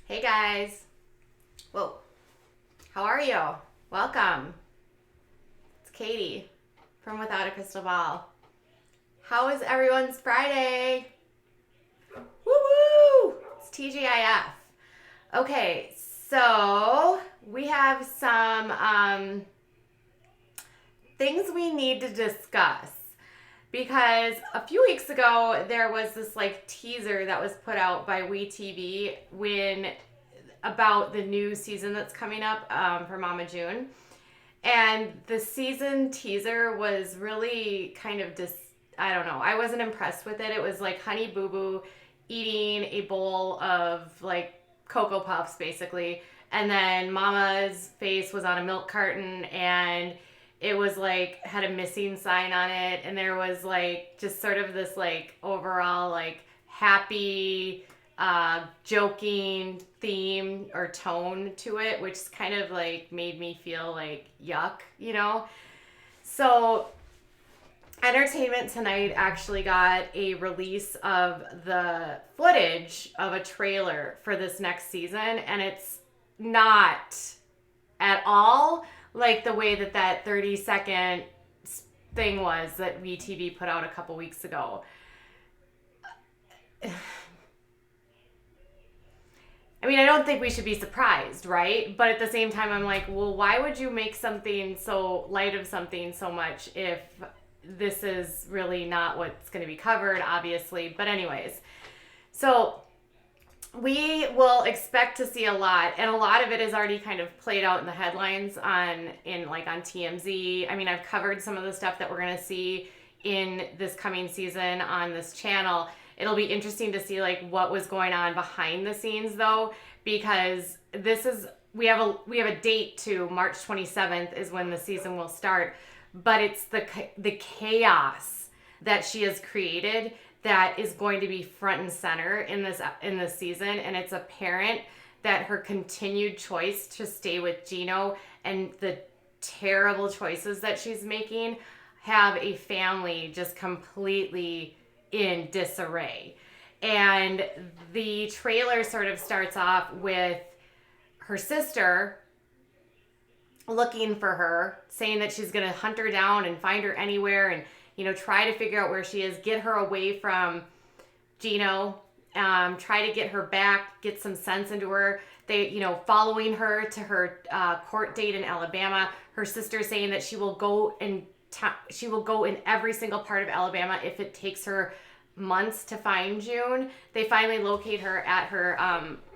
Hey guys. Whoa. How are you? Welcome. It's Katie from Without a Crystal Ball. How is everyone's Friday? Woo woo! It's TGIF. Okay, so we have some things we need to discuss because a few weeks ago there was this teaser that was put out by WeTV about the new season that's coming up for Mama June, and the season teaser was really kind of I don't know. I wasn't impressed with it. It was like Honey Boo Boo eating a bowl of Cocoa Puffs basically, and then Mama's face was on a milk carton and it was had a missing sign on it, and there was just sort of this overall happy joking theme or tone to it, which kind of made me feel yuck. So Entertainment Tonight actually got a release of the footage of a trailer for this next season, and it's not at all like the way that 30-second thing was that WeTV put out a couple weeks ago. I mean, I don't think we should be surprised, right? But at the same time, I'm like, well, why would you make something so light of something so much if this is really not what's going to be covered, obviously. But anyways, so we will expect to see a lot, and a lot of it is already kind of played out in the headlines on TMZ. I mean, I've covered some of the stuff that we're going to see in this coming season on this channel. It'll be interesting to see what was going on behind the scenes though, because we have a date to March 27th is when the season will start, but it's the chaos that she has created that is going to be front and center in this season, and it's apparent that her continued choice to stay with Geno and the terrible choices that she's making have a family just completely in disarray. And the trailer sort of starts off with her sister looking for her, saying that she's going to hunt her down and find her anywhere and try to figure out where she is, get her away from Geno, try to get her back, get some sense into her. They, following her to her court date in Alabama. Her sister saying that she will go in every single part of Alabama if it takes her months to find June. They finally locate her at her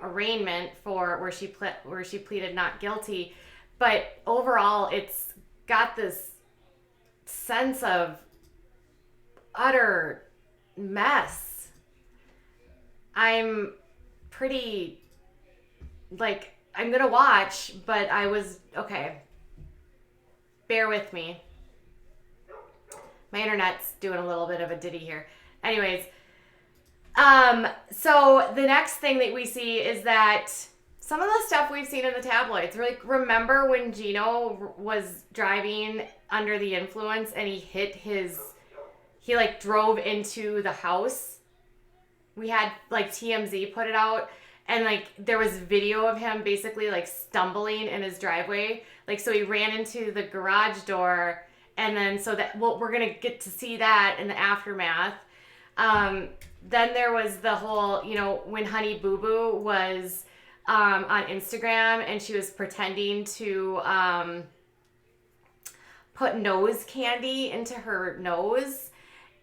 arraignment for where she pleaded not guilty. But overall, it's got this sense of utter mess. I'm pretty I'm gonna watch, but I was okay. Bear with me. My internet's doing a little bit of a ditty here. Anyways, so the next thing that we see is that some of the stuff we've seen in the tabloids, remember when Geno was driving under the influence and he drove into the house? We had TMZ put it out, and there was video of him basically stumbling in his driveway. So he ran into the garage door, and then we're going to get to see that in the aftermath. Then there was the whole, when Honey Boo Boo was on Instagram and she was pretending to put nose candy into her nose,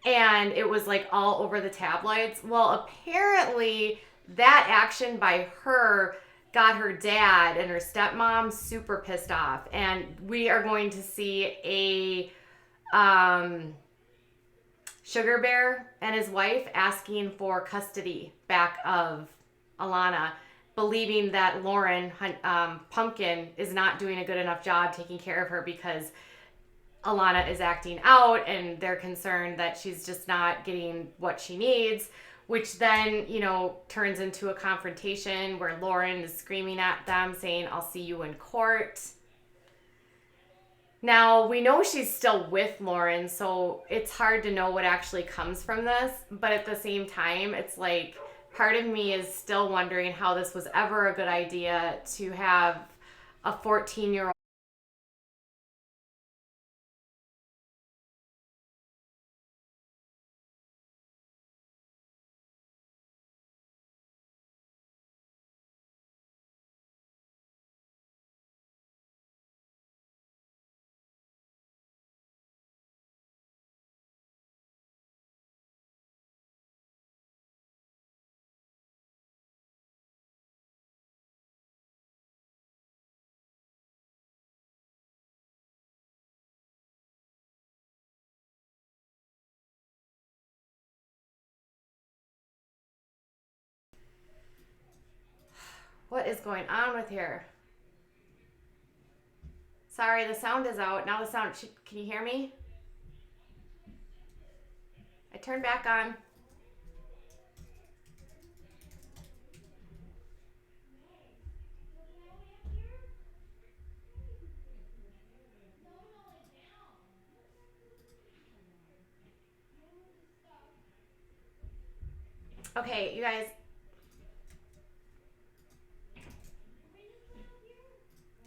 and it was all over the tabloids. Well, apparently that action by her got her dad and her stepmom super pissed off, and we are going to see a Sugar Bear and his wife asking for custody back of Alana, believing that Lauren Pumpkin is not doing a good enough job taking care of her because Alana is acting out, and they're concerned that she's just not getting what she needs, which then, turns into a confrontation where Lauren is screaming at them saying, "I'll see you in court." Now, we know she's still with Lauren, so it's hard to know what actually comes from this, but at the same time, it's part of me is still wondering how this was ever a good idea to have a 14-year-old. What is going on with here? Sorry, the sound is out. Now the sound, can you hear me? I turned back on. Okay, you guys.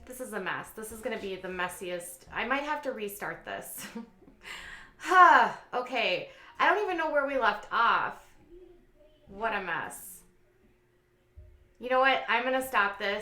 This is a mess. This is going to be the messiest. I might have to restart this. Okay. I don't even know where we left off. What a mess. You know what? I'm going to stop this